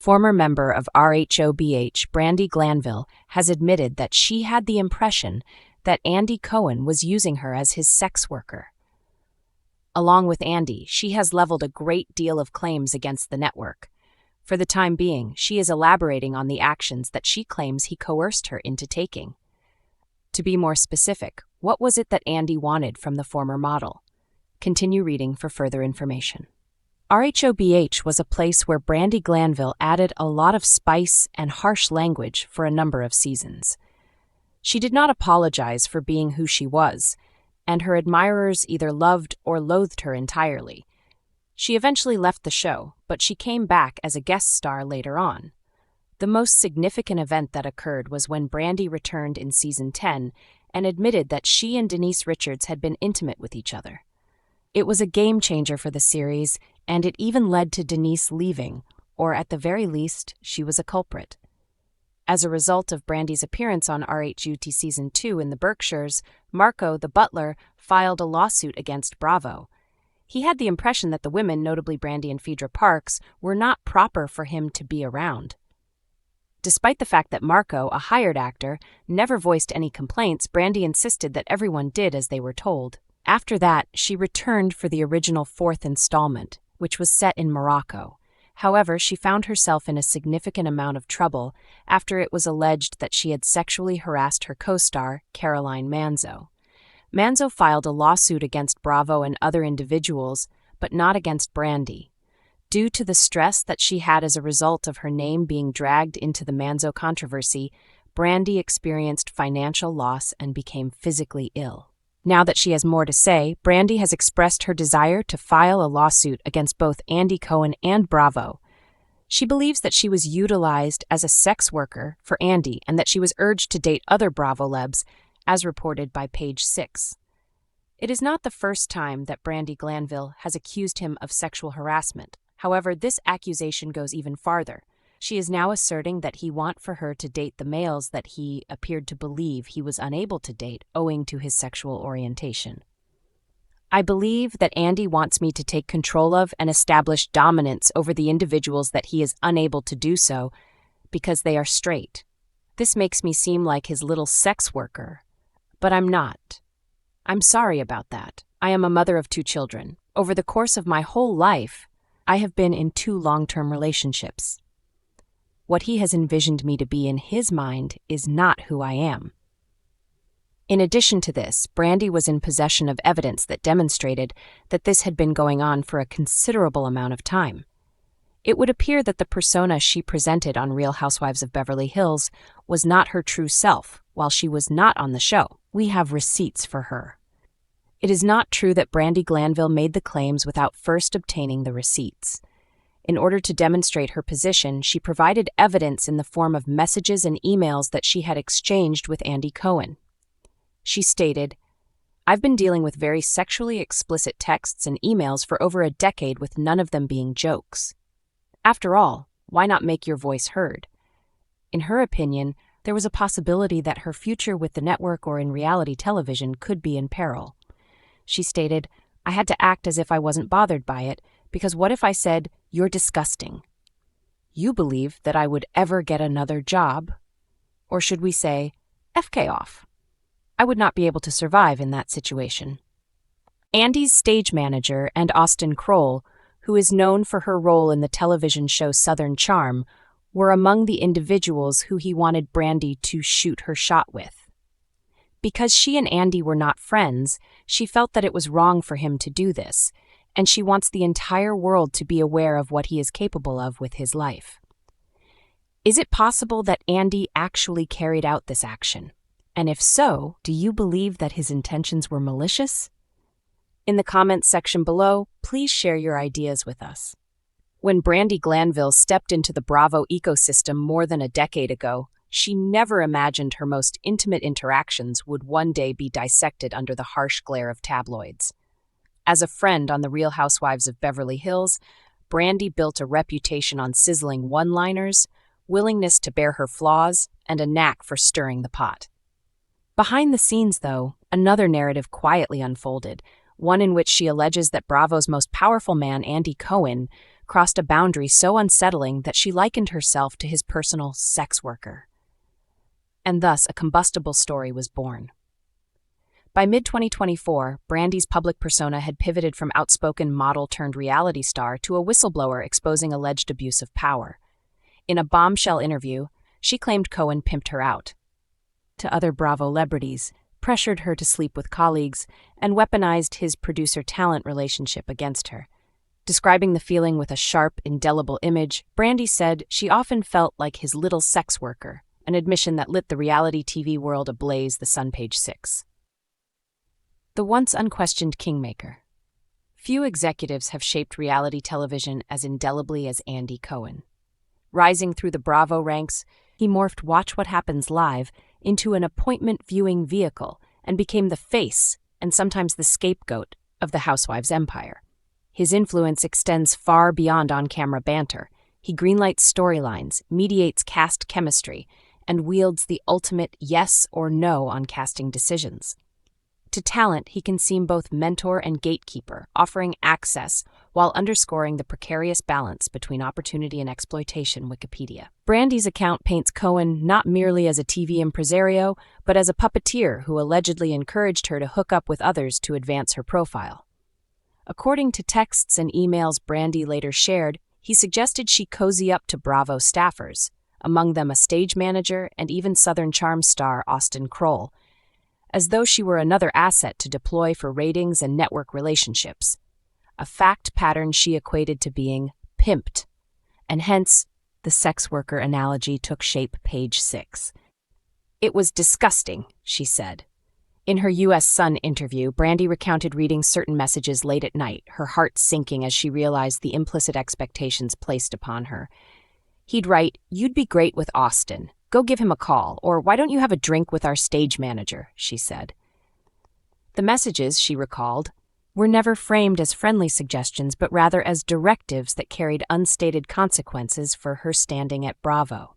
former member of Rhobh, Brandi Glanville, has admitted that she had the impression that Andy Cohen was using her as his sex worker. Along with Andy, she has leveled a great deal of claims against the network. For the time being, she is elaborating on the actions that she claims he coerced her into taking. To be more specific, what was it that Andy wanted from the former model? Continue reading for further information. Rhobh was a place where Brandi Glanville added a lot of spice and harsh language for a number of seasons. She did not apologize for being who she was, and her admirers either loved or loathed her entirely. She eventually left the show, but she came back as a guest star later on. The most significant event that occurred was when Brandi returned in season 10 and admitted that she and Denise Richards had been intimate with each other. It was a game changer for the series, and it even led to Denise leaving, or at the very least, she was a culprit. As a result of Brandi's appearance on RHUT Season 2 in the Berkshires, Marco, the butler, filed a lawsuit against Bravo. He had the impression that the women, notably Brandi and Phaedra Parks, were not proper for him to be around. Despite the fact that Marco, a hired actor, never voiced any complaints, Brandi insisted that everyone did as they were told. After that, she returned for the original 4th installment, which was set in Morocco. However, she found herself in a significant amount of trouble after it was alleged that she had sexually harassed her co-star, Caroline Manzo. Manzo filed a lawsuit against Bravo and other individuals, but not against Brandi. Due to the stress that she had as a result of her name being dragged into the Manzo controversy, Brandi experienced financial loss and became physically ill. Now that she has more to say, Brandi has expressed her desire to file a lawsuit against both Andy Cohen and Bravo. She believes that she was utilized as a sex worker for Andy and that she was urged to date other Bravo-lebs, as reported by Page 6. It is not the first time that Brandi Glanville has accused him of sexual harassment. However, this accusation goes even farther. She is now asserting that he wanted for her to date the males that he appeared to believe he was unable to date owing to his sexual orientation. I believe that Andy wants me to take control of and establish dominance over the individuals that he is unable to do so because they are straight. This makes me seem like his little sex worker, but I'm not. I'm sorry about that. I am a mother of 2 children. Over the course of my whole life, I have been in 2 long-term relationships. What he has envisioned me to be in his mind is not who I am. In addition to this, Brandi was in possession of evidence that demonstrated that this had been going on for a considerable amount of time. It would appear that the persona she presented on Real Housewives of Beverly Hills was not her true self while she was not on the show. We have receipts for her. It is not true that Brandi Glanville made the claims without first obtaining the receipts. In order to demonstrate her position, she provided evidence in the form of messages and emails that she had exchanged with Andy Cohen. She stated, "I've been dealing with very sexually explicit texts and emails for over a decade with none of them being jokes. After all, why not make your voice heard?" In her opinion, there was a possibility that her future with the network or in reality television could be in peril. She stated, "I had to act as if I wasn't bothered by it, because what if I said, 'You're disgusting'? You believe that I would ever get another job? Or should we say, FK off? I would not be able to survive in that situation." Andy's stage manager and Austin Kroll, who is known for her role in the television show Southern Charm, were among the individuals who he wanted Brandi to shoot her shot with. Because she and Andy were not friends, she felt that it was wrong for him to do this, and she wants the entire world to be aware of what he is capable of with his life. Is it possible that Andy actually carried out this action? And if so, do you believe that his intentions were malicious? In the comments section below, please share your ideas with us. When Brandi Glanville stepped into the Bravo ecosystem more than a decade ago, she never imagined her most intimate interactions would one day be dissected under the harsh glare of tabloids. As a friend on the Real Housewives of Beverly Hills, Brandi built a reputation on sizzling one-liners, willingness to bear her flaws, and a knack for stirring the pot. Behind the scenes, though, another narrative quietly unfolded, one in which she alleges that Bravo's most powerful man, Andy Cohen, crossed a boundary so unsettling that she likened herself to his personal sex worker. And thus a combustible story was born. By mid-2024, Brandi's public persona had pivoted from outspoken model-turned-reality star to a whistleblower exposing alleged abuse of power. In a bombshell interview, she claimed Cohen pimped her out to other Bravo celebrities, pressured her to sleep with colleagues, and weaponized his producer-talent relationship against her. Describing the feeling with a sharp, indelible image, Brandi said she often felt like his little sex worker, an admission that lit the reality TV world ablaze, the Sun page 6. The once unquestioned kingmaker. Few executives have shaped reality television as indelibly as Andy Cohen. Rising through the Bravo ranks, he morphed Watch What Happens Live into an appointment-viewing vehicle and became the face, and sometimes the scapegoat, of the Housewives empire. His influence extends far beyond on-camera banter. He greenlights storylines, mediates cast chemistry, and wields the ultimate yes or no on casting decisions. To talent, he can seem both mentor and gatekeeper, offering access while underscoring the precarious balance between opportunity and exploitation. Wikipedia. Brandi's account paints Cohen not merely as a TV impresario, but as a puppeteer who allegedly encouraged her to hook up with others to advance her profile. According to texts and emails Brandi later shared, he suggested she cozy up to Bravo staffers, among them a stage manager and even Southern Charm star Austin Kroll, as though she were another asset to deploy for ratings and network relationships, a fact pattern she equated to being pimped, and hence the sex worker analogy took shape. Page 6. It was disgusting, she said. In her U.S. Sun interview, Brandi recounted reading certain messages late at night, her heart sinking as she realized the implicit expectations placed upon her. He'd write, "You'd be great with Austin. Go give him a call," or "Why don't you have a drink with our stage manager?" she said. The messages, she recalled, were never framed as friendly suggestions but rather as directives that carried unstated consequences for her standing at Bravo.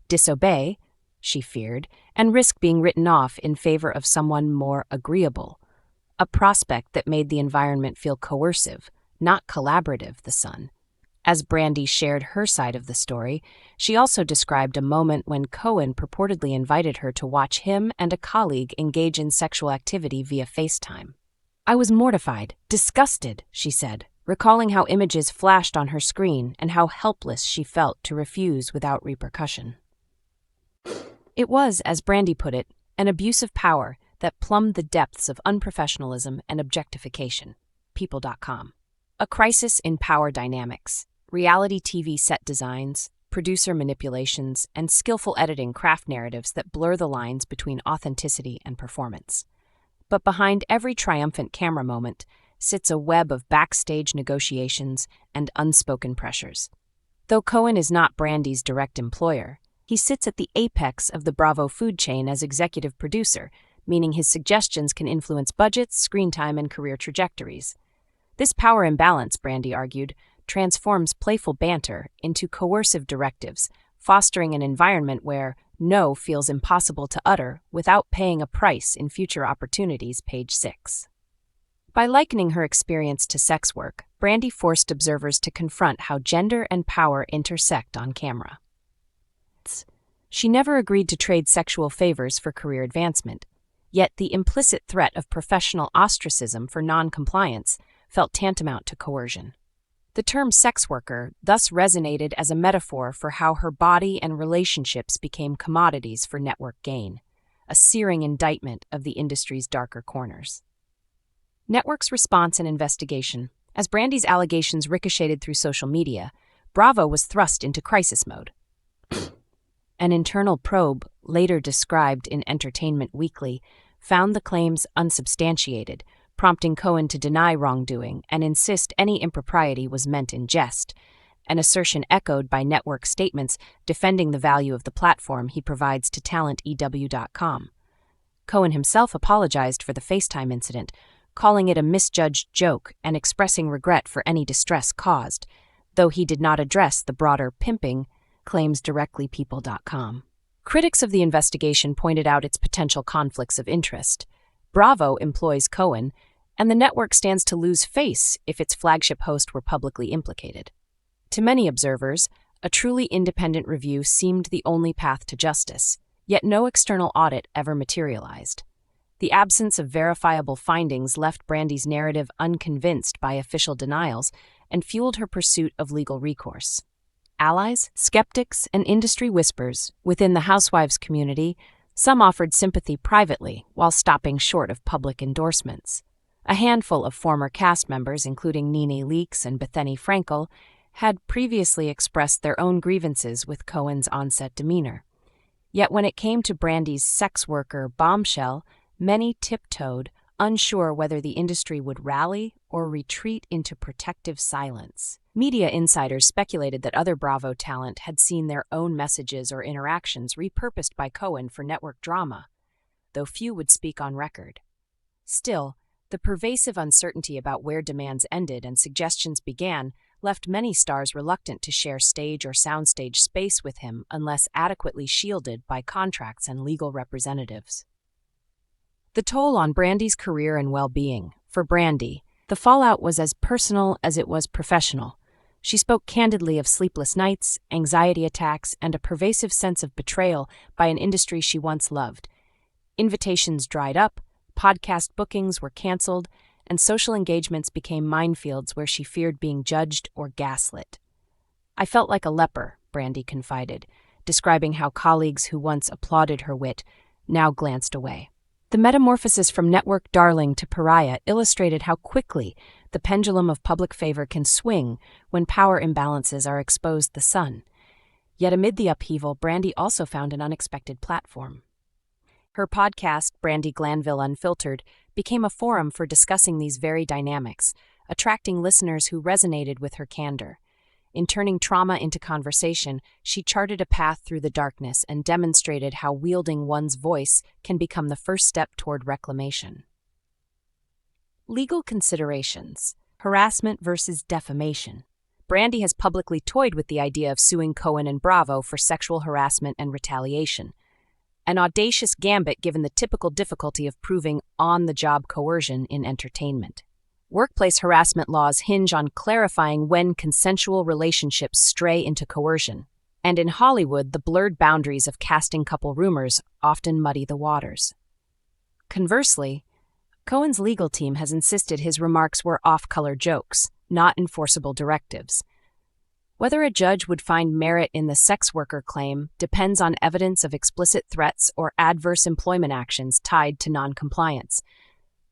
Disobey, she feared, and risk being written off in favor of someone more agreeable, a prospect that made the environment feel coercive, not collaborative, the Sun. As Brandi shared her side of the story, she also described a moment when Cohen purportedly invited her to watch him and a colleague engage in sexual activity via FaceTime. "I was mortified, disgusted," she said, recalling how images flashed on her screen and how helpless she felt to refuse without repercussion. It was, as Brandi put it, an abuse of power that plumbed the depths of unprofessionalism and objectification. People.com. A crisis in power dynamics. Reality TV set designs, producer manipulations, and skillful editing craft narratives that blur the lines between authenticity and performance. But behind every triumphant camera moment sits a web of backstage negotiations and unspoken pressures. Though Cohen is not Brandi's direct employer, he sits at the apex of the Bravo food chain as executive producer, meaning his suggestions can influence budgets, screen time, and career trajectories. This power imbalance, Brandi argued, transforms playful banter into coercive directives, fostering an environment where no feels impossible to utter without paying a price in future opportunities. Page 6. By likening her experience to sex work, Brandi forced observers to confront how gender and power intersect on camera. She never agreed to trade sexual favors for career advancement, yet the implicit threat of professional ostracism for non-compliance felt tantamount to coercion. The term sex worker thus resonated as a metaphor for how her body and relationships became commodities for network gain, a searing indictment of the industry's darker corners. Network's response and investigation. As Brandi's allegations ricocheted through social media, Bravo was thrust into crisis mode. An internal probe, later described in Entertainment Weekly, found the claims unsubstantiated, prompting Cohen to deny wrongdoing and insist any impropriety was meant in jest, an assertion echoed by network statements defending the value of the platform he provides to talentew.com. Cohen himself apologized for the FaceTime incident, calling it a misjudged joke and expressing regret for any distress caused, though he did not address the broader pimping claims directly. People.com. Critics of the investigation pointed out its potential conflicts of interest. Bravo employs Cohen, and the network stands to lose face if its flagship host were publicly implicated. To many observers, a truly independent review seemed the only path to justice, yet no external audit ever materialized. The absence of verifiable findings left Brandi's narrative unconvinced by official denials and fueled her pursuit of legal recourse. Allies, skeptics, and industry whispers within the housewives community, some offered sympathy privately while stopping short of public endorsements. A handful of former cast members, including Nene Leakes and Bethany Frankel, had previously expressed their own grievances with Cohen's on-set demeanor. Yet when it came to Brandi's sex worker bombshell, many tiptoed, unsure whether the industry would rally or retreat into protective silence. Media insiders speculated that other Bravo talent had seen their own messages or interactions repurposed by Cohen for network drama, though few would speak on record. Still, the pervasive uncertainty about where demands ended and suggestions began left many stars reluctant to share stage or soundstage space with him unless adequately shielded by contracts and legal representatives. The toll on Brandi's career and well-being. For Brandi, the fallout was as personal as it was professional. She spoke candidly of sleepless nights, anxiety attacks, and a pervasive sense of betrayal by an industry she once loved. Invitations dried up, podcast bookings were canceled, and social engagements became minefields where she feared being judged or gaslit. "I felt like a leper," Brandi confided, describing how colleagues who once applauded her wit now glanced away. The metamorphosis from network darling to pariah illustrated how quickly the pendulum of public favor can swing when power imbalances are exposed to the sun. Yet amid the upheaval, Brandi also found an unexpected platform. Her podcast, Brandi Glanville Unfiltered, became a forum for discussing these very dynamics, attracting listeners who resonated with her candor. In turning trauma into conversation, she charted a path through the darkness and demonstrated how wielding one's voice can become the first step toward reclamation. Legal considerations: harassment versus defamation. Brandi has publicly toyed with the idea of suing Cohen and Bravo for sexual harassment and retaliation. An audacious gambit given the typical difficulty of proving on-the-job coercion in entertainment. Workplace harassment laws hinge on clarifying when consensual relationships stray into coercion, and in Hollywood, the blurred boundaries of casting couple rumors often muddy the waters. Conversely, Cohen's legal team has insisted his remarks were off-color jokes, not enforceable directives. Whether a judge would find merit in the sex worker claim depends on evidence of explicit threats or adverse employment actions tied to noncompliance.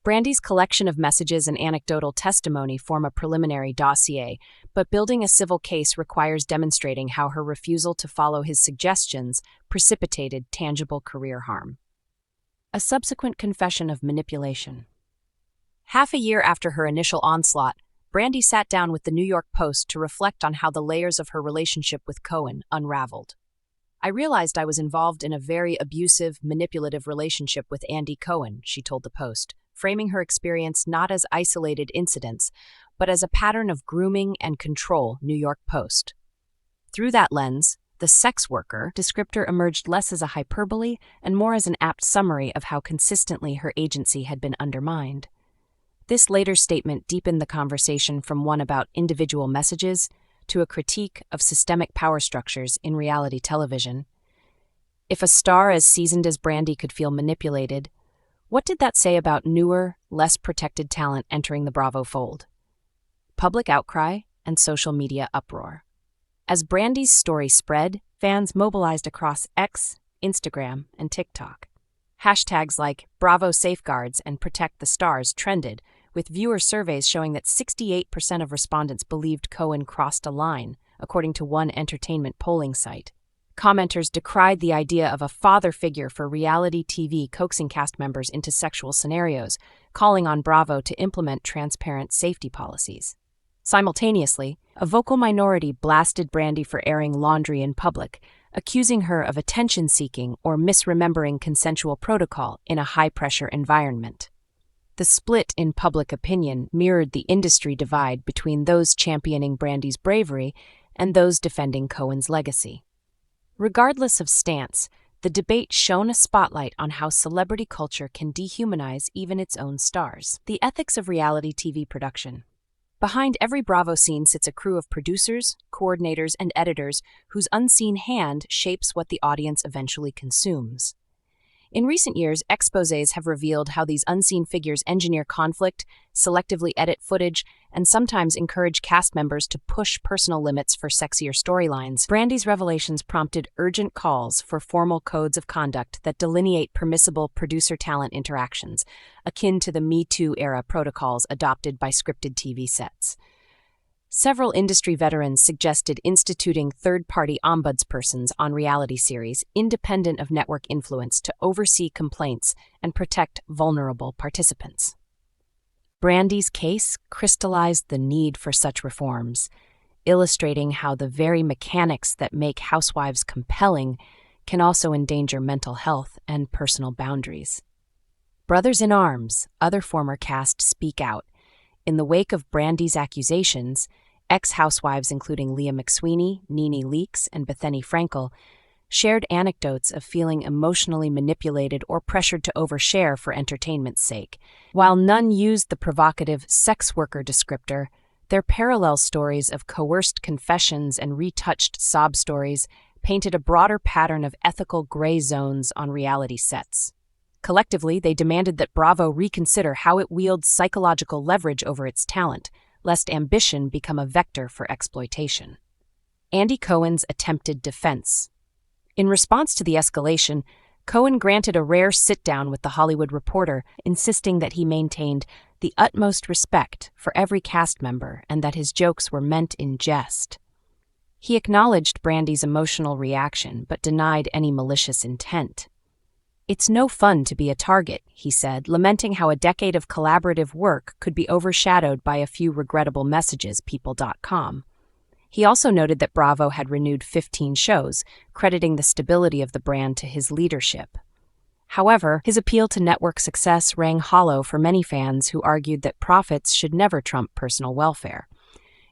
Brandi's collection of messages and anecdotal testimony form a preliminary dossier, but building a civil case requires demonstrating how her refusal to follow his suggestions precipitated tangible career harm. A subsequent confession of manipulation. Half a year after her initial onslaught, Brandi sat down with the New York Post to reflect on how the layers of her relationship with Cohen unraveled. "I realized I was involved in a very abusive, manipulative relationship with Andy Cohen," she told the Post, framing her experience not as isolated incidents, but as a pattern of grooming and control. New York Post. Through that lens, the sex worker descriptor emerged less as a hyperbole and more as an apt summary of how consistently her agency had been undermined. This later statement deepened the conversation from one about individual messages to a critique of systemic power structures in reality television. If a star as seasoned as Brandi could feel manipulated, what did that say about newer, less protected talent entering the Bravo fold? Public outcry and social media uproar. As Brandi's story spread, fans mobilized across X, Instagram, and TikTok. Hashtags like Bravo Safeguards and Protect the Stars trended, with viewer surveys showing that 68% of respondents believed Cohen crossed a line, according to one entertainment polling site. Commenters decried the idea of a father figure for reality TV coaxing cast members into sexual scenarios, calling on Bravo to implement transparent safety policies. Simultaneously, a vocal minority blasted Brandi for airing laundry in public, accusing her of attention-seeking or misremembering consensual protocol in a high-pressure environment. The split in public opinion mirrored the industry divide between those championing Brandi's bravery and those defending Cohen's legacy. Regardless of stance, the debate shone a spotlight on how celebrity culture can dehumanize even its own stars. The ethics of reality TV production. Behind every Bravo scene sits a crew of producers, coordinators, and editors whose unseen hand shapes what the audience eventually consumes. In recent years, exposés have revealed how these unseen figures engineer conflict, selectively edit footage, and sometimes encourage cast members to push personal limits for sexier storylines. Brandi's revelations prompted urgent calls for formal codes of conduct that delineate permissible producer-talent interactions, akin to the Me Too-era protocols adopted by scripted TV sets. Several industry veterans suggested instituting third-party ombudspersons on reality series, independent of network influence, to oversee complaints and protect vulnerable participants. Brandi's case crystallized the need for such reforms, illustrating how the very mechanics that make housewives compelling can also endanger mental health and personal boundaries. Brothers in arms, other former cast speak out. In the wake of Brandi's accusations, ex-housewives including Leah McSweeney, Nene Leakes, and Bethany Frankel shared anecdotes of feeling emotionally manipulated or pressured to overshare for entertainment's sake. While none used the provocative sex worker descriptor, their parallel stories of coerced confessions and retouched sob stories painted a broader pattern of ethical gray zones on reality sets. Collectively, they demanded that Bravo reconsider how it wields psychological leverage over its talent, lest ambition become a vector for exploitation. Andy Cohen's attempted defense. In response to the escalation, Cohen granted a rare sit-down with The Hollywood Reporter, insisting that he maintained the utmost respect for every cast member and that his jokes were meant in jest. He acknowledged Brandi's emotional reaction, but denied any malicious intent. "It's no fun to be a target," he said, lamenting how a decade of collaborative work could be overshadowed by a few regrettable messages, People.com. He also noted that Bravo had renewed 15 shows, crediting the stability of the brand to his leadership. However, his appeal to network success rang hollow for many fans who argued that profits should never trump personal welfare.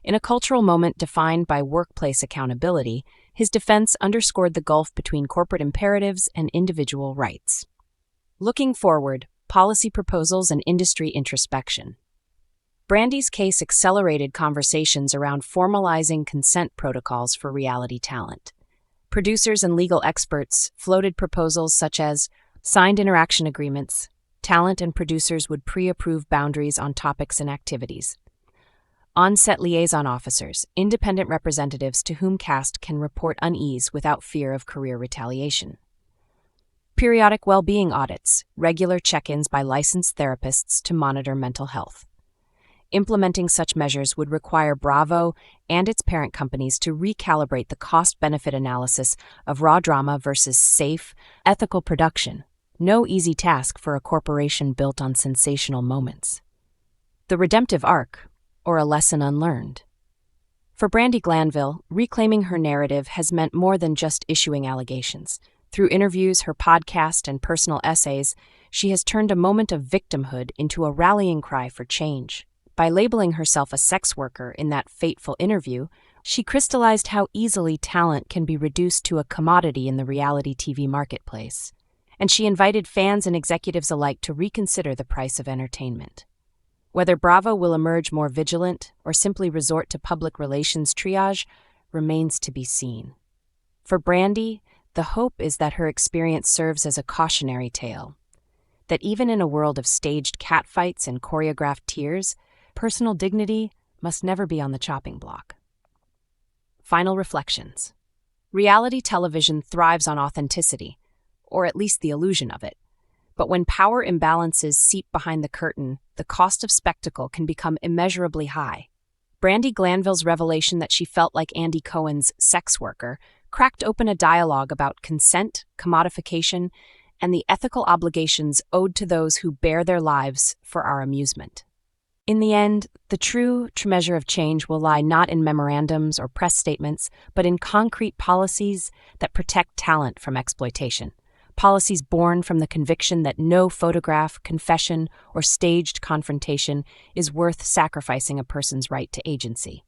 In a cultural moment defined by workplace accountability, his defense underscored the gulf between corporate imperatives and individual rights. Looking forward, policy proposals and industry introspection. Brandi's case accelerated conversations around formalizing consent protocols for reality talent. Producers and legal experts floated proposals such as signed interaction agreements. Talent and producers would pre-approve boundaries on topics and activities. On-set liaison officers, independent representatives to whom cast can report unease without fear of career retaliation. Periodic well-being audits, regular check-ins by licensed therapists to monitor mental health. Implementing such measures would require Bravo and its parent companies to recalibrate the cost-benefit analysis of raw drama versus safe, ethical production. No easy task for a corporation built on sensational moments. The redemptive arc, or a lesson unlearned. For Brandi Glanville, reclaiming her narrative has meant more than just issuing allegations. Through interviews, her podcast, and personal essays, she has turned a moment of victimhood into a rallying cry for change. By labeling herself a sex worker in that fateful interview, she crystallized how easily talent can be reduced to a commodity in the reality TV marketplace. And she invited fans and executives alike to reconsider the price of entertainment. Whether Bravo will emerge more vigilant or simply resort to public relations triage remains to be seen. For Brandi, the hope is that her experience serves as a cautionary tale, that even in a world of staged catfights and choreographed tears, personal dignity must never be on the chopping block. Final reflections. Reality television thrives on authenticity, or at least the illusion of it. But when power imbalances seep behind the curtain, the cost of spectacle can become immeasurably high. Brandi Glanville's revelation that she felt like Andy Cohen's sex worker cracked open a dialogue about consent, commodification, and the ethical obligations owed to those who bear their lives for our amusement. In the end, the true measure of change will lie not in memorandums or press statements, but in concrete policies that protect talent from exploitation. Policies born from the conviction that no photograph, confession, or staged confrontation is worth sacrificing a person's right to agency.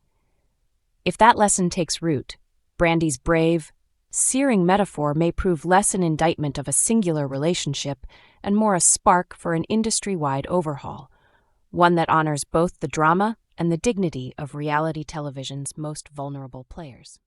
If that lesson takes root, Brandi's brave, searing metaphor may prove less an indictment of a singular relationship and more a spark for an industry-wide overhaul, one that honors both the drama and the dignity of reality television's most vulnerable players.